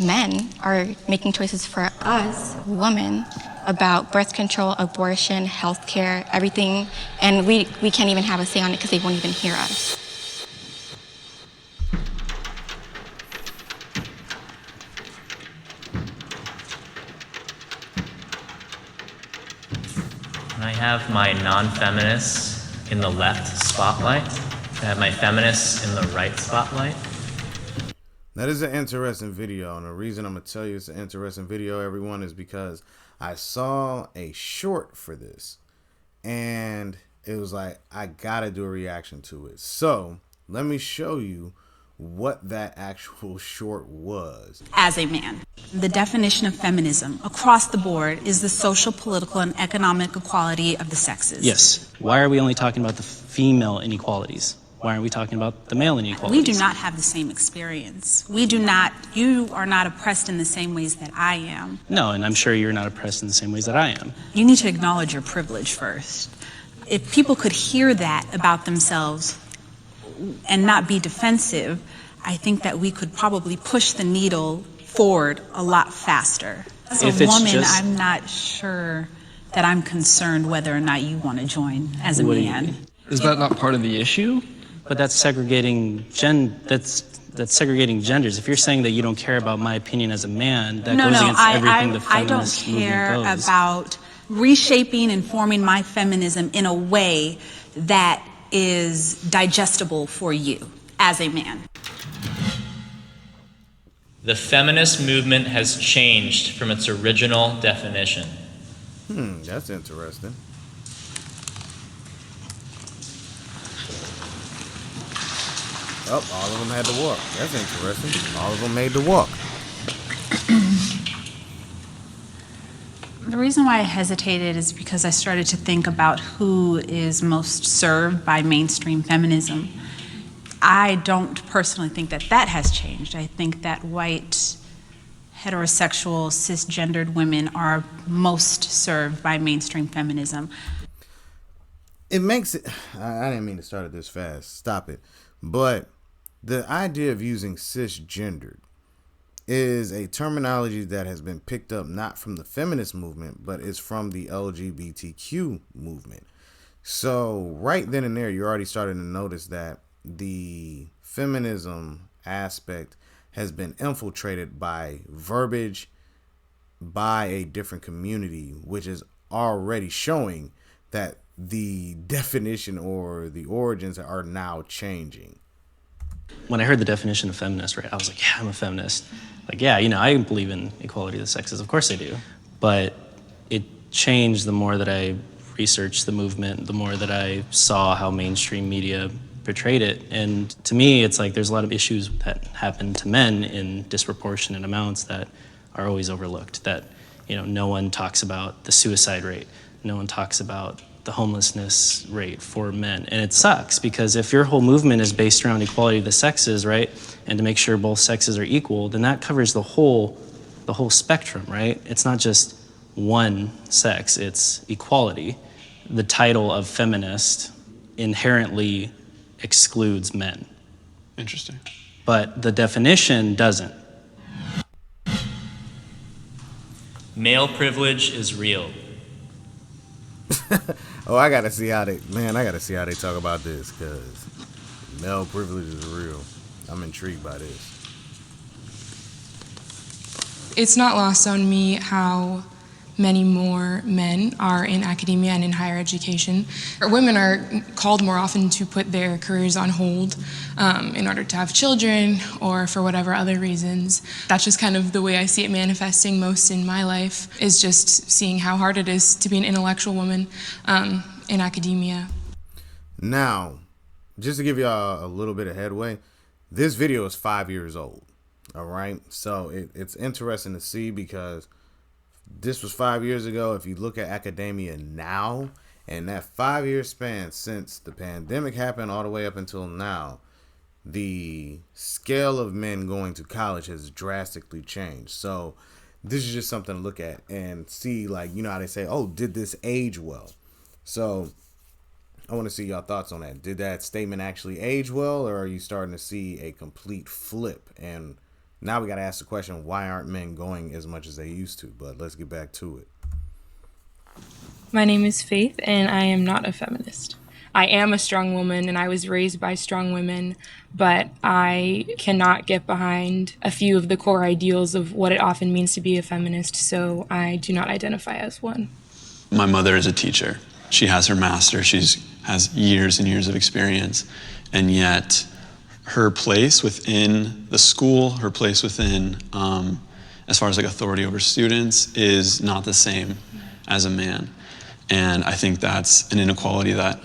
men are making choices for us, women, about birth control, abortion, healthcare, everything, and we can't even have a say on it because they won't even hear us. And I have my non-feminists in the left spotlight. I have my feminists in the right spotlight. Now, this is an interesting video, and the reason I'm going to tell you it's an interesting video, everyone, is because I saw a short for this, and it was like, I got to do a reaction to it. So, let me show you what that actual short was. As a man, the definition of feminism across the board is the social, political, and economic equality of the sexes. Yes. Why are we only talking about the female inequalities? Why aren't we talking about the male inequalities? We do not have the same experience. You are not oppressed in the same ways that I am. No, and I'm sure you're not oppressed in the same ways that I am. You need to acknowledge your privilege first. If people could hear that about themselves and not be defensive, I think that we could probably push the needle forward a lot faster. As a woman, I'm not sure that I'm concerned whether or not you want to join as a man. Is that not part of the issue? But that's segregating that's segregating genders. If you're saying that you don't care about my opinion as a man, that goes against everything the feminist movement goes. I don't care about reshaping and forming my feminism in a way that is digestible for you as a man. The feminist movement has changed from its original definition. That's interesting. Oh, all of them had to walk. That's interesting. All of them made the walk. The reason why I hesitated is because I started to think about who is most served by mainstream feminism. I don't personally think that that has changed. I think that white, heterosexual, cisgendered women are most served by mainstream feminism. It makes it... I didn't mean to start it this fast. Stop it. But the idea of using cisgendered is a terminology that has been picked up not from the feminist movement, but is from the LGBTQ movement. So right then and there, you're already starting to notice that the feminism aspect has been infiltrated by verbiage by a different community, which is already showing that the definition or the origins are now changing. When I heard the definition of feminist, right, I was like, yeah, I'm a feminist. Like, yeah, I believe in equality of the sexes. Of course I do. But it changed the more that I researched the movement, the more that I saw how mainstream media portrayed it. And to me, it's like there's a lot of issues that happen to men in disproportionate amounts that are always overlooked. That, no one talks about the suicide rate. No one talks about the homelessness rate for men. And it sucks because if your whole movement is based around equality of the sexes, right, and to make sure both sexes are equal, then that covers the whole spectrum, right? It's not just one sex, it's equality. The title of feminist inherently excludes men. Interesting. But the definition doesn't. Male privilege is real. Oh, I gotta see how they talk about this, because male privilege is real. I'm intrigued by this. It's not lost on me how many more men are in academia and in higher education. Women are called more often to put their careers on hold in order to have children or for whatever other reasons. That's just kind of the way I see it manifesting most in my life, is just seeing how hard it is to be an intellectual woman in academia. Now, just to give y'all a little bit of headway, this video is 5 years old, all right? So it's interesting to see because this was 5 years ago. If you look at academia now, and that 5 year span since the pandemic happened all the way up until now, the scale of men going to college has drastically changed. So this is just something to look at and see, like, how they say, oh, did this age well? So I want to see y'all thoughts on that. Did that statement actually age well, or are you starting to see a complete flip? And Now we got to ask the question, why aren't men going as much as they used to? But let's get back to it. My name is Faith, and I am not a feminist. I am a strong woman, and I was raised by strong women, but I cannot get behind a few of the core ideals of what it often means to be a feminist, so I do not identify as one. My mother is a teacher. She has her master. She has years and years of experience, and yet her place within the school, her place within, as far as like authority over students, is not the same as a man. And I think that's an inequality that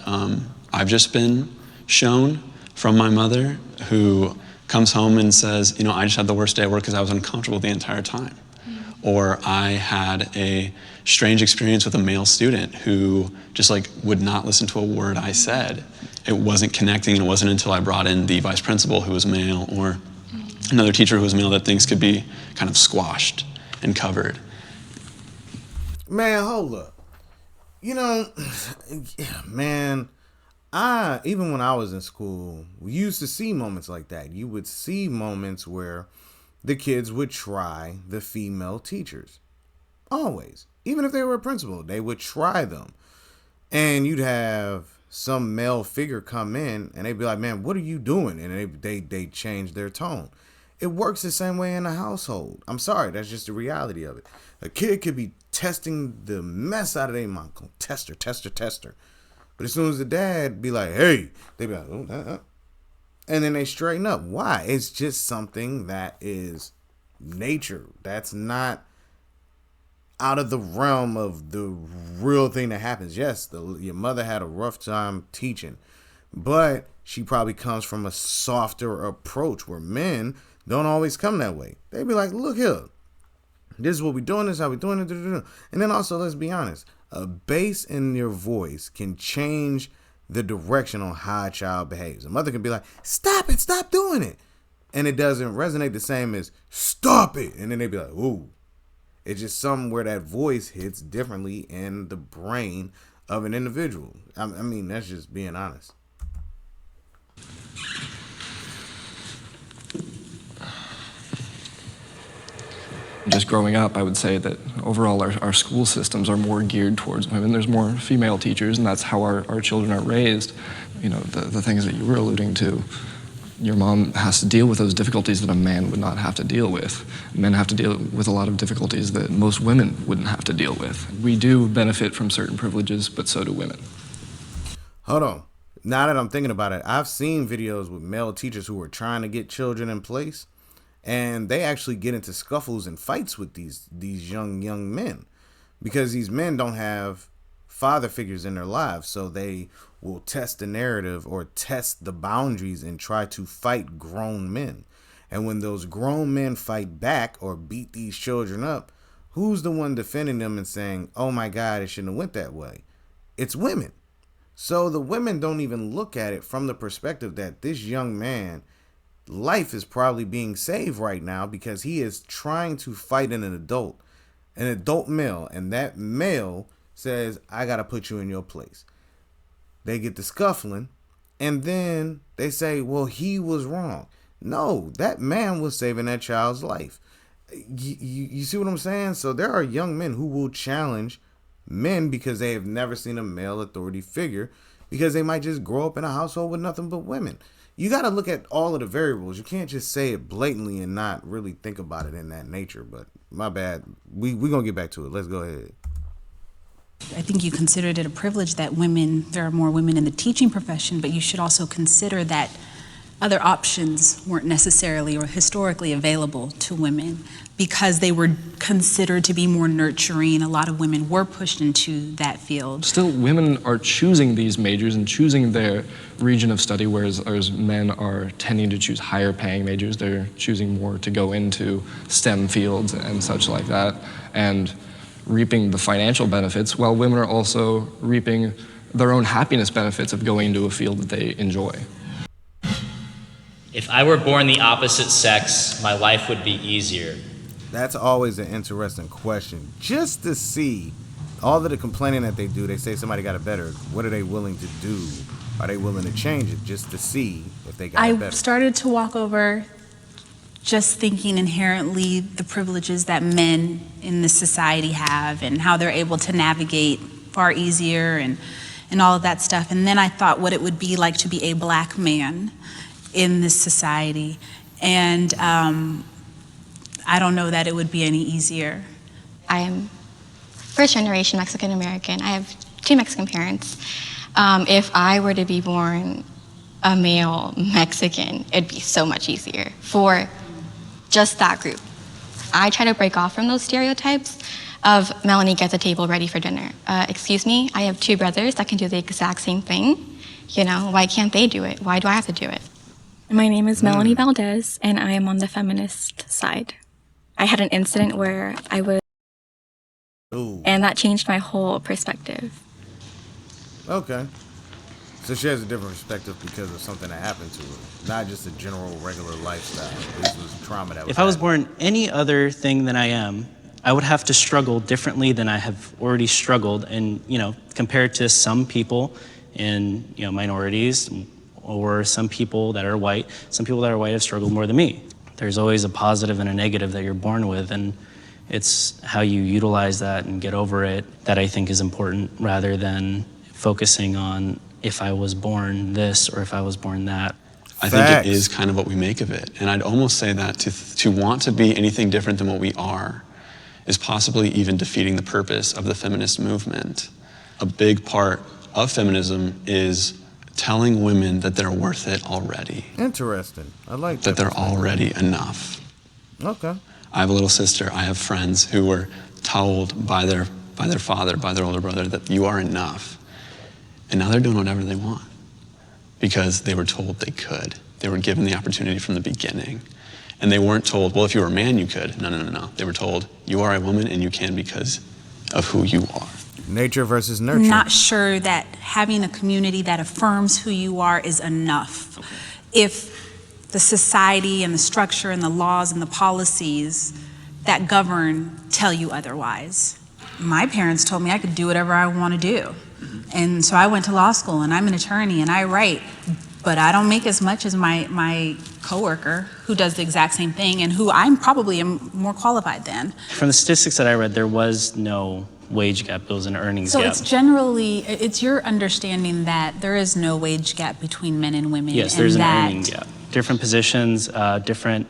I've just been shown from my mother, who comes home and says, you know, I just had the worst day at work because I was uncomfortable the entire time. Or I had a strange experience with a male student who just like would not listen to a word I said. It wasn't connecting, and it wasn't until I brought in the vice principal who was male, or another teacher who was male, that things could be kind of squashed and covered. Man, hold up. You know, man, even when I was in school, we used to see moments like that. You would see moments where the kids would try the female teachers. Always. Even if they were a principal, they would try them. And you'd have some male figure come in and they'd be like, man, what are you doing? And they change their tone. It works the same way in a household. I'm sorry, that's just the reality of it. A kid could be testing the mess out of their mom. Test her. But as soon as the dad be like, hey, they be like, oh, and then they straighten up. Why? It's just something that is nature. That's not out of the realm of the real thing that happens. Yes, your mother had a rough time teaching, but she probably comes from a softer approach where men don't always come that way. They be like, look here, this is what we're doing, this is how we're doing it. And then also, let's be honest, a bass in your voice can change the direction on how a child behaves. A mother can be like, stop it, stop doing it. And it doesn't resonate the same as stop it. And then they be like, ooh. It's just something where that voice hits differently in the brain of an individual. I mean, that's just being honest. Just growing up, I would say that overall our school systems are more geared towards women. There's more female teachers, and that's how our children are raised. You know, the things that you were alluding to. Your mom has to deal with those difficulties that a man would not have to deal with. Men have to deal with a lot of difficulties that most women wouldn't have to deal with. We do benefit from certain privileges, but so do women. Hold on. Now that I'm thinking about it, I've seen videos with male teachers who are trying to get children in place, and they actually get into scuffles and fights with these young men, because these men don't have father figures in their lives, so they will test the narrative or test the boundaries and try to fight grown men. And when those grown men fight back or beat these children up, who's the one defending them and saying, oh my God, it shouldn't have went that way? It's women. So the women don't even look at it from the perspective that this young man, life is probably being saved right now because he is trying to fight an adult male, and that male says, I got to put you in your place. They get to scuffling, and then they say, well, he was wrong. No, that man was saving that child's life. You see what I'm saying? So there are young men who will challenge men because they have never seen a male authority figure, because they might just grow up in a household with nothing but women. You got to look at all of the variables. You can't just say it blatantly and not really think about it in that nature. But my bad. We're going to get back to it. Let's go ahead. I think you considered it a privilege that there are more women in the teaching profession, but you should also consider that other options weren't necessarily or historically available to women because they were considered to be more nurturing. A lot of women were pushed into that field. Still, women are choosing these majors and choosing their region of study, whereas men are tending to choose higher paying majors. They're choosing more to go into STEM fields and such like that, and reaping the financial benefits, while women are also reaping their own happiness benefits of going into a field that they enjoy. If I were born the opposite sex, my life would be easier. That's always an interesting question. Just to see all of the complaining that they do, they say somebody got it better. What are they willing to do? Are they willing to change it just to see if they got it better? I started to walk over just thinking inherently the privileges that men in this society have and how they're able to navigate far easier and all of that stuff. And then I thought what it would be like to be a Black man in this society. And I don't know that it would be any easier. I am first generation Mexican American. I have 2 Mexican parents. If I were to be born a male Mexican, it'd be so much easier for just that group. I try to break off from those stereotypes of Melanie gets a table ready for dinner. Excuse me, I have 2 brothers that can do the exact same thing. You know, why can't they do it? Why do I have to do it? My name is Melanie Valdez, and I am on the feminist side. I had an incident where I was, and that changed my whole perspective. Okay. So she has a different perspective because of something that happened to her, not just a general regular lifestyle. This was trauma that was. If I was born any other thing than I am, I would have to struggle differently than I have already struggled, and compared to some people in minorities or some people that are white, have struggled more than me. There's always a positive and a negative that you're born with, and it's how you utilize that and get over it that I think is important, rather than focusing on if I was born this or if I was born that. I think it is kind of what we make of it. And I'd almost say that to want to be anything different than what we are is possibly even defeating the purpose of the feminist movement. A big part of feminism is telling women that they're worth it already. Interesting. I like that. That they're already enough. Okay. I have a little sister. I have friends who were told by their father, by their older brother, that you are enough. And now they're doing whatever they want because they were told they could. They were given the opportunity from the beginning. And they weren't told, well, if you were a man, you could. No. They were told, you are a woman and you can because of who you are. Nature versus nurture. Not sure that having a community that affirms who you are is enough. If the society and the structure and the laws and the policies that govern tell you otherwise. My parents told me I could do whatever I want to do. And so I went to law school and I'm an attorney and I write, but I don't make as much as my coworker who does the exact same thing and who I'm probably am more qualified than. From the statistics that I read, there was no wage gap, it was an earnings so gap. So it's your understanding that there is no wage gap between men and women. Yes, there's an earning gap. Different positions, different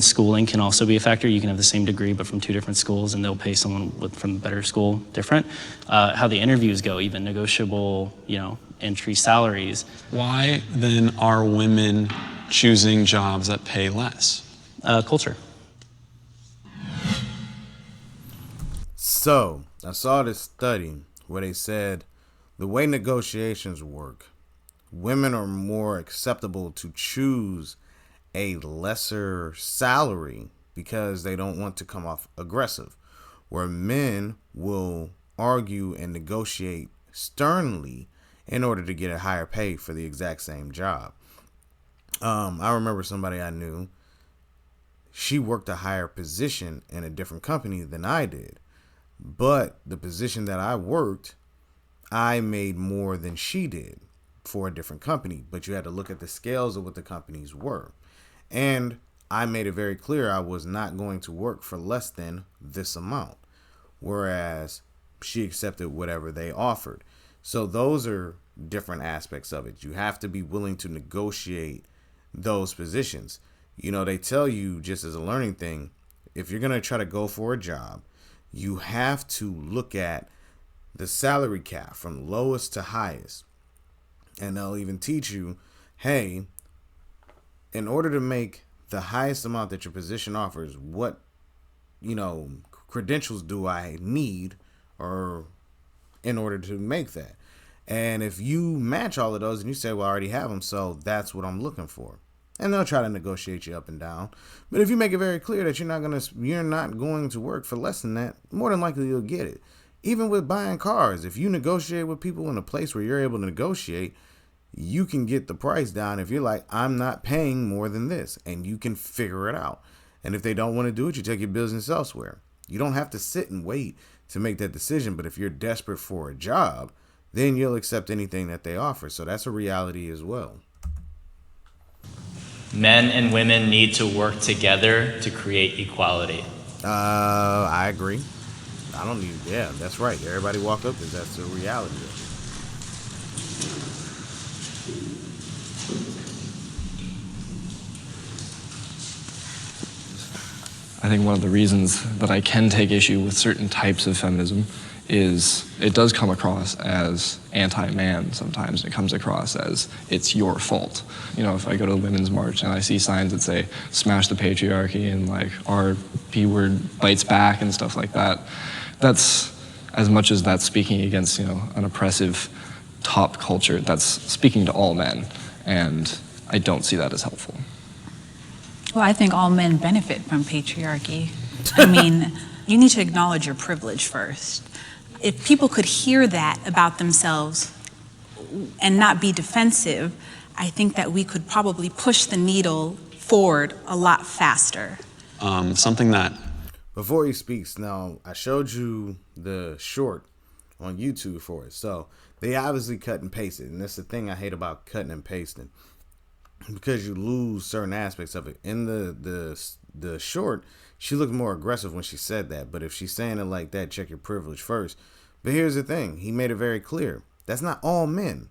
schooling can also be a factor. You can have the same degree, but from 2 different schools, and they'll pay someone from a better school different. How the interviews go, even negotiable, entry salaries. Why then are women choosing jobs that pay less? Culture. So I saw this study where they said the way negotiations work, women are more acceptable to choose a lesser salary because they don't want to come off aggressive, where men will argue and negotiate sternly in order to get a higher pay for the exact same job. I remember somebody I knew, she worked a higher position in a different company than I did, but the position that I worked, I made more than she did for a different company, but you had to look at the scales of what the companies were. And I made it very clear I was not going to work for less than this amount, whereas she accepted whatever they offered. So those are different aspects of it. You have to be willing to negotiate those positions. They tell you, just as a learning thing, if you're going to try to go for a job, you have to look at the salary cap from lowest to highest. And they'll even teach you, hey, in order to make the highest amount that your position offers, what, credentials do I need or in order to make that? And if you match all of those and you say, well, I already have them, so that's what I'm looking for. And they'll try to negotiate you up and down. But if you make it very clear that you're not going to work for less than that, more than likely you'll get it. Even with buying cars, if you negotiate with people in a place where you're able to negotiate, you can get the price down if you're like, I'm not paying more than this, and you can figure it out. And if they don't want to do it, you take your business elsewhere. You don't have to sit and wait to make that decision. But if you're desperate for a job, then you'll accept anything that they offer. So that's a reality as well. Men and women need to work together to create equality. I agree. I don't need. Yeah, that's right. Everybody walk up because that's the reality of it. I think one of the reasons that I can take issue with certain types of feminism is it does come across as anti-man sometimes. It comes across as it's your fault. You know, if I go to the Women's March and I see signs that say smash the patriarchy and like our P-word bites back and stuff like that, that's, as much as that's speaking against, you know, an oppressive top culture, that's speaking to all men, and I don't see that as helpful. Well, I think all men benefit from patriarchy. I mean, you need to acknowledge your privilege first. If people could hear that about themselves and not be defensive, I think that we could probably push the needle forward a lot faster. Something that Before he speaks, now I showed you the short on YouTube for it. So they obviously cut and pasted, and that's the thing I hate about cutting and pasting, because you lose certain aspects of it. In the short, she looked more aggressive when she said that, but if she's saying it like that, check your privilege first. But here's the thing, he made it very clear, that's not all men.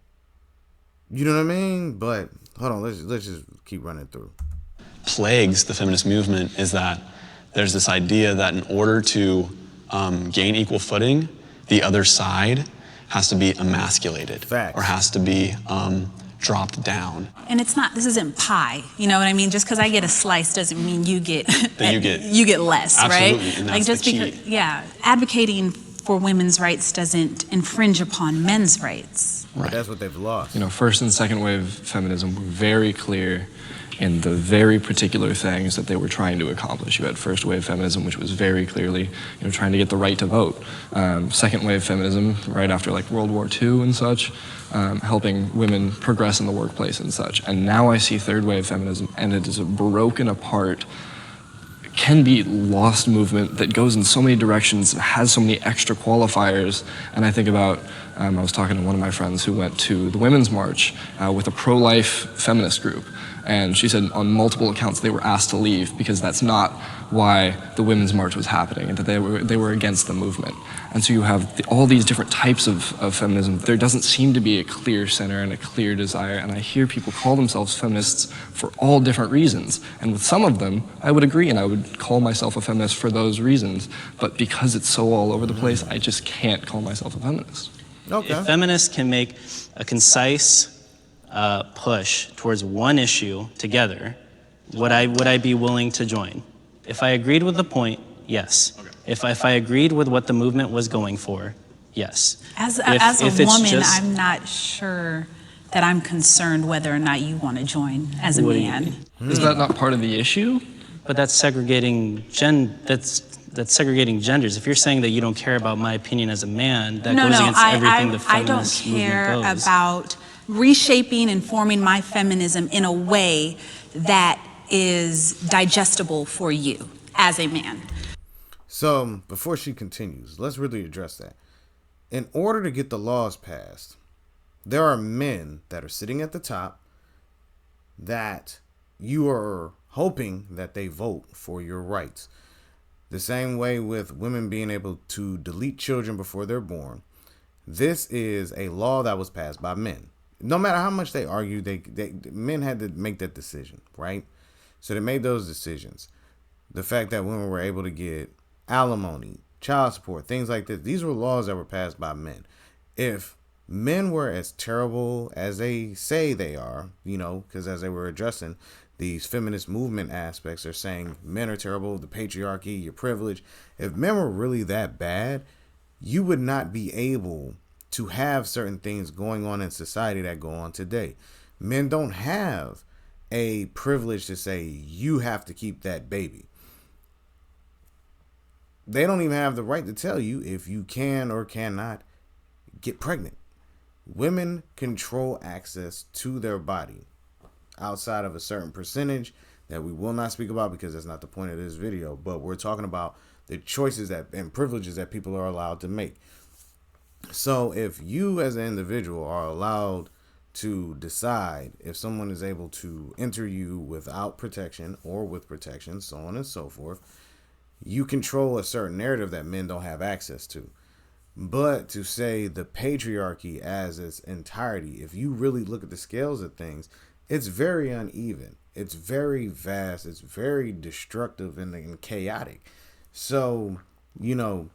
You know what I mean? But hold on, let's just keep running through. plagues the feminist movement is that there's this idea that in order to gain equal footing, the other side has to be emasculated. Facts. Or has to be dropped down. And it's not, this isn't pie, you know what I mean? Just because I get a slice doesn't mean you get That you get- you get less, Absolutely, right? and Like that's just the key. because, yeah, advocating for women's rights doesn't infringe upon men's rights. But that's what they've lost. You know, first and second wave feminism were very clear in the very particular things that they were trying to accomplish. You had first wave feminism, which was very clearly, you know, trying to get the right to vote. Second wave feminism, right after like World War II and such, helping women progress in the workplace and such. And now I see third wave feminism, and it is a broken apart, can be lost movement that goes in so many directions, has so many extra qualifiers. And I think about, I was talking to one of my friends who went to the Women's March with a pro-life feminist group. And she said on multiple accounts they were asked to leave because that's not why the Women's March was happening, and that they were against the movement. And so you have all these different types of feminism. There doesn't seem to be a clear center and a clear desire, and I hear people call themselves feminists for all different reasons. And with some of them, I would agree, and I would call myself a feminist for those reasons. But because it's so all over the place, I just can't call myself a feminist. Okay. If feminists can make a concise push towards one issue together, would I be willing to join? If I agreed with the point, yes. Okay. If I agreed with what the movement was going for, yes. As If a it's woman, just- I'm not sure that I'm concerned whether or not you want to join as a What do you man. mean? Is that not part of the issue? But that's segregating that's segregating genders. If you're saying that you don't care about my opinion as a man, that goes against everything the I don't feminist care movement goes. about reshaping and forming my feminism in a way that is digestible for you as a man. So before she continues, let's really address that. In order to get the laws passed, there are men that are sitting at the top that you are hoping that they vote for your rights. The same way with women being able to delete children before they're born. This is a law that was passed by men. No matter how much they argue, men had to make that decision, right? So they made those decisions. The fact that women were able to get alimony, child support, things like this, these were laws that were passed by men. If men were as terrible as they say they are, you know, because as they were addressing these feminist movement aspects, they're saying men are terrible, the patriarchy, your privilege. If men were really that bad, you would not be able to have certain things going on in society that go on today. Men don't have a privilege to say you have to keep that baby. They don't even have the right to tell you if you can or cannot get pregnant. Women control access to their body outside of a certain percentage that we will not speak about because that's not the point of this video, but we're talking about the choices that and privileges that people are allowed to make. So if you as an individual are allowed to decide if someone is able to enter you without protection or with protection, so on and so forth. You control a certain narrative that men don't have access to. But to say the patriarchy as its entirety, if you really look at the scales of things, it's very uneven. It's very vast. It's very destructive and chaotic. So,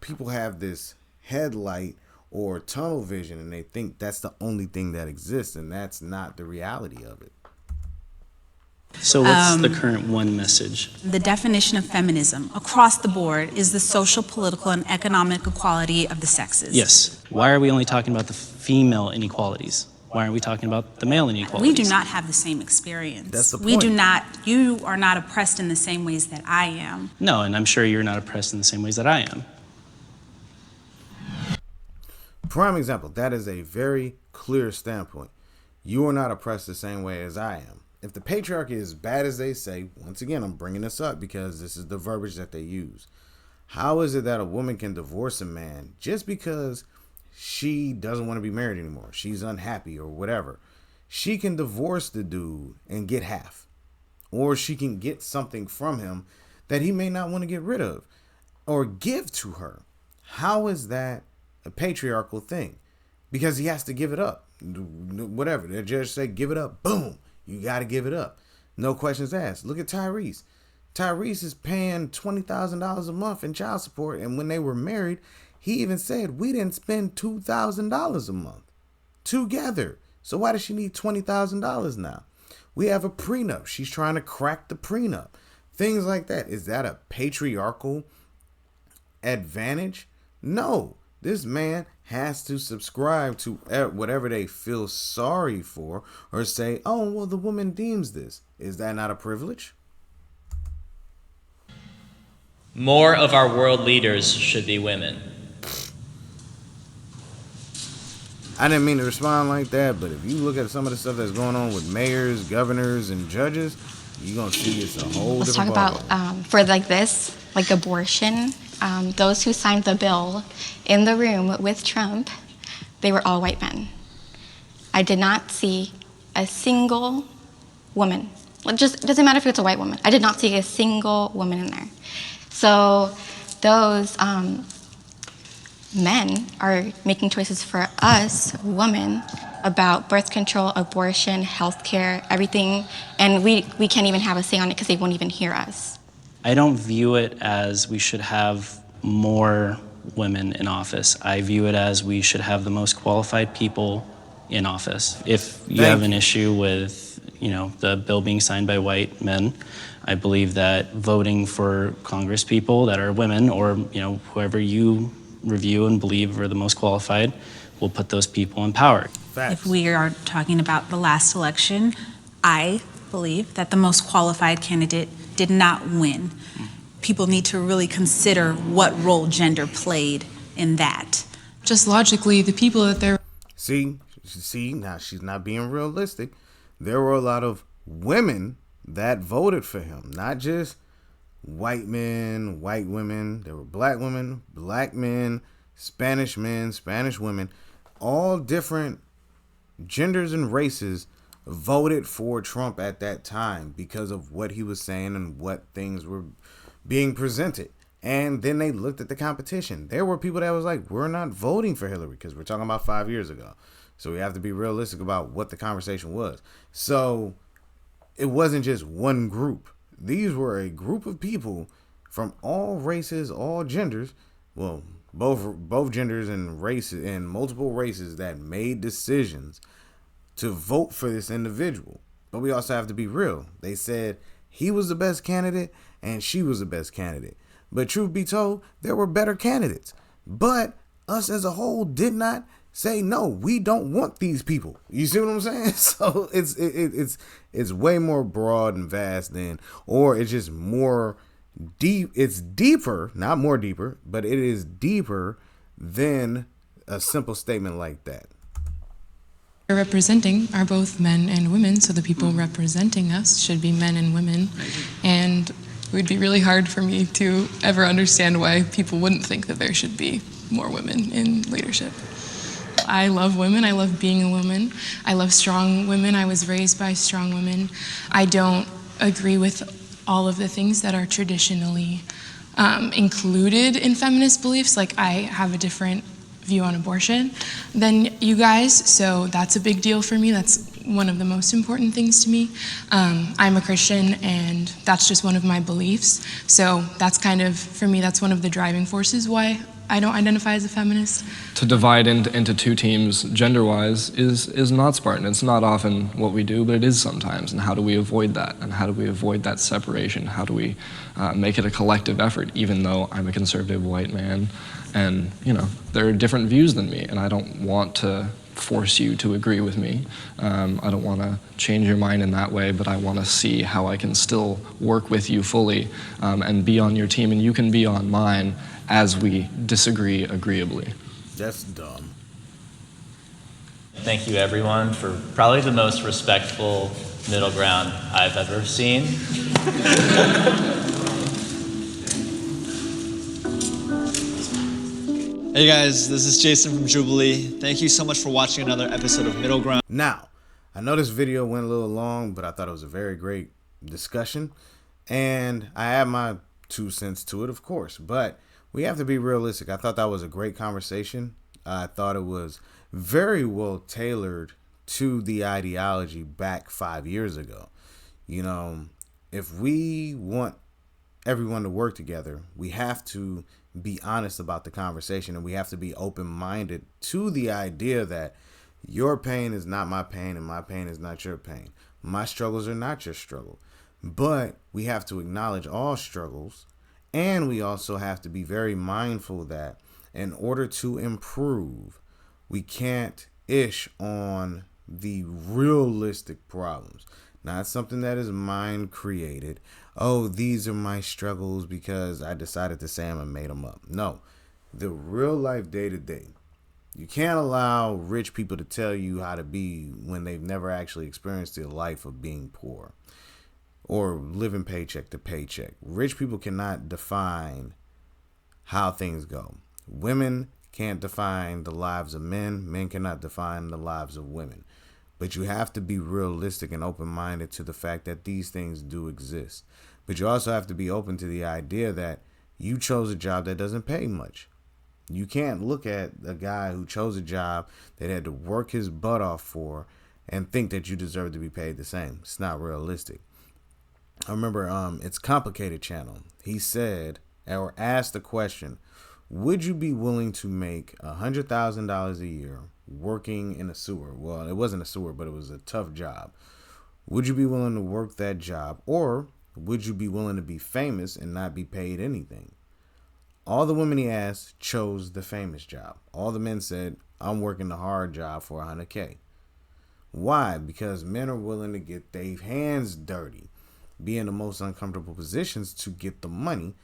people have this headlight or tunnel vision, and they think that's the only thing that exists, and that's not the reality of it. So what's the current one message? The definition of feminism across the board is the social, political, and economic equality of the sexes. Yes. Why are we only talking about the female inequalities? Why aren't we talking about the male inequalities? We do not have the same experience. That's the point. We do not, you are not oppressed in the same ways that I am. No, and I'm sure you're not oppressed in the same ways that I am. Prime example, that is a very clear standpoint. You are not oppressed the same way as I am. If the patriarchy is as bad as they say, once again, I'm bringing this up because this is the verbiage that they use. How is it that a woman can divorce a man just because she doesn't want to be married anymore? She's unhappy or whatever. She can divorce the dude and get half. Or she can get something from him that he may not want to get rid of or give to her. How is that a patriarchal thing? Because he has to give it up. Whatever. The judge say, give it up. Boom. You got to give it up. No questions asked. Look at Tyrese. Tyrese is paying $20,000 a month in child support. And when they were married, he even said, we didn't spend $2,000 a month together. So why does she need $20,000 now? We have a prenup. She's trying to crack the prenup. Things like that. Is that a patriarchal advantage? No. This man has to subscribe to whatever they feel sorry for or say, oh, well, the woman deems this. Is that not a privilege? More of our world leaders should be women. I didn't mean to respond like that, but if you look at some of the stuff that's going on with mayors, governors, and judges, you're going to see it's a whole Let's talk different about, ballgame. for like abortion, those who signed the bill in the room with Trump, they were all white men. I did not see a single woman. It doesn't matter if it's a white woman. I did not see a single woman in there. So those men are making choices for us, women, about birth control, abortion, healthcare, everything, and we can't even have a say on it because they won't even hear us. I don't view it as we should have more women in office. I view it as we should have the most qualified people in office. If you have an issue with, the bill being signed by white men, I believe that voting for Congress people that are women or, whoever you review and believe are the most qualified will put those people in power. Facts. If we are talking about the last election, I believe that the most qualified candidate did not win. People need to really consider what role gender played in that. Just logically, the people that they're See, now she's not being realistic. There were a lot of women that voted for him, not just white men, white women. There were black women, black men, Spanish women, all different genders and races voted for Trump at that time because of what he was saying and what things were being presented. And then they looked at the competition. There were people that was like, we're not voting for Hillary, because we're talking about 5 years ago. So we have to be realistic about what the conversation was. So it wasn't just one group. These were a group of people from all races, all genders, well, both genders and races and multiple races that made decisions to vote for this individual. But we also have to be real. They said he was the best candidate and she was the best candidate. But truth be told, there were better candidates. But us as a whole did not say, no, we don't want these people. You see what I'm saying? So it's way more broad and vast than, or it's just more deep. It's deeper, not more deeper, but it is deeper than a simple statement like that. representing are both men and women, so the people representing us should be men and women. And it would be really hard for me to ever understand why people wouldn't think that there should be more women in leadership. I love women. I love being a woman. I love strong women. I was raised by strong women. I don't agree with all of the things that are traditionally included in feminist beliefs. Like, I have a different view on abortion than you guys, so that's a big deal for me. That's one of the most important things to me. I'm a Christian, and that's just one of my beliefs. So that's kind of, for me, that's one of the driving forces why I don't identify as a feminist. To divide into two teams gender-wise is not Spartan. It's not often what we do, but it is sometimes. And how do we avoid that? And how do we avoid that separation? How do we make it a collective effort, even though I'm a conservative white man and, you know, there are different views than me, and I don't want to force you to agree with me. I don't want to change your mind in that way, but I want to see how I can still work with you fully and be on your team, and you can be on mine as we disagree agreeably. That's dumb. Thank you, everyone, for probably the most respectful middle ground I've ever seen. Hey guys, this is Jason from Jubilee. Thank you so much for watching another episode of Middle Ground. Now, I know this video went a little long, but I thought it was a very great discussion. And I add my 2 cents to it, of course. But we have to be realistic. I thought that was a great conversation. I thought it was very well tailored to the ideology back 5 years ago. You know, if we want everyone to work together, we have to be honest about the conversation, and we have to be open-minded to the idea that your pain is not my pain and my pain is not your pain. My struggles are not your struggle. But we have to acknowledge all struggles, and we also have to be very mindful that in order to improve, we can't ish on the realistic problems. Not something that is mind created. Oh, these are my struggles because I decided to say them and made them up. No, the real life day to day. You can't allow rich people to tell you how to be when they've never actually experienced the life of being poor or living paycheck to paycheck. Rich people cannot define how things go. Women can't define the lives of men. Men cannot define the lives of women. But you have to be realistic and open-minded to the fact that these things do exist. But you also have to be open to the idea that you chose a job that doesn't pay much. You can't look at a guy who chose a job that had to work his butt off for and think that you deserve to be paid the same. It's not realistic. I remember It's Complicated channel. He said, or asked the question, would you be willing to make $100,000 a year working in a sewer? Well, it wasn't a sewer, but it was a tough job. Would you be willing to work that job, or would you be willing to be famous and not be paid anything? All the women he asked chose the famous job. All the men said, I'm working the hard job for $100K. Why? Because men are willing to get their hands dirty, be in the most uncomfortable positions to get the money.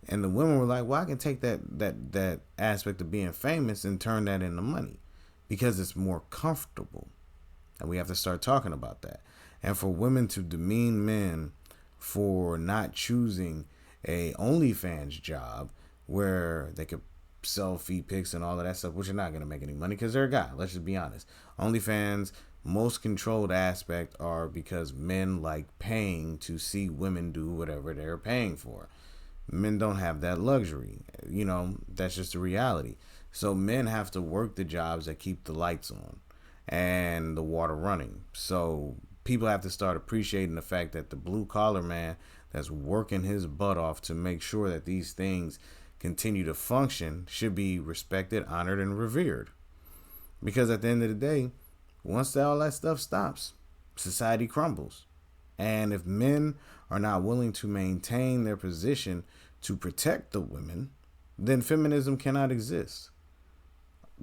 And the women were like, well, I can take that aspect of being famous and turn that into money because it's more comfortable. And we have to start talking about that. And for women to demean men for not choosing a OnlyFans job where they could sell feet pics and all of that stuff, which are not going to make any money because they're a guy. Let's just be honest. OnlyFans, most controlled aspect are because men like paying to see women do whatever they're paying for. Men don't have that luxury. You know, that's just the reality. So men have to work the jobs that keep the lights on and the water running. So people have to start appreciating the fact that the blue collar man that's working his butt off to make sure that these things continue to function should be respected, honored, and revered. Because at the end of the day, once all that stuff stops, society crumbles. And if men are not willing to maintain their position to protect the women, then feminism cannot exist.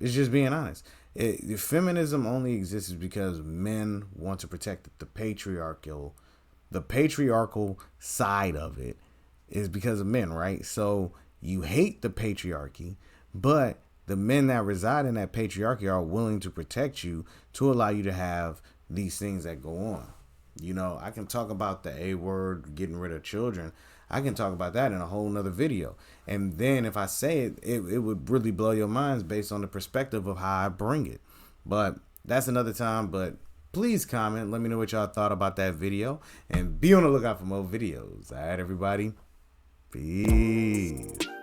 It's just being honest. If feminism only exists because men want to protect the patriarchal side of it is because of men, right? So you hate the patriarchy, but the men that reside in that patriarchy are willing to protect you to allow you to have these things that go on. You know, I can talk about the A word, getting rid of children. I can talk about that in a whole nother video. And then if I say it would really blow your minds based on the perspective of how I bring it. But that's another time. But please comment. Let me know what y'all thought about that video. And be on the lookout for more videos. All right, everybody. Peace.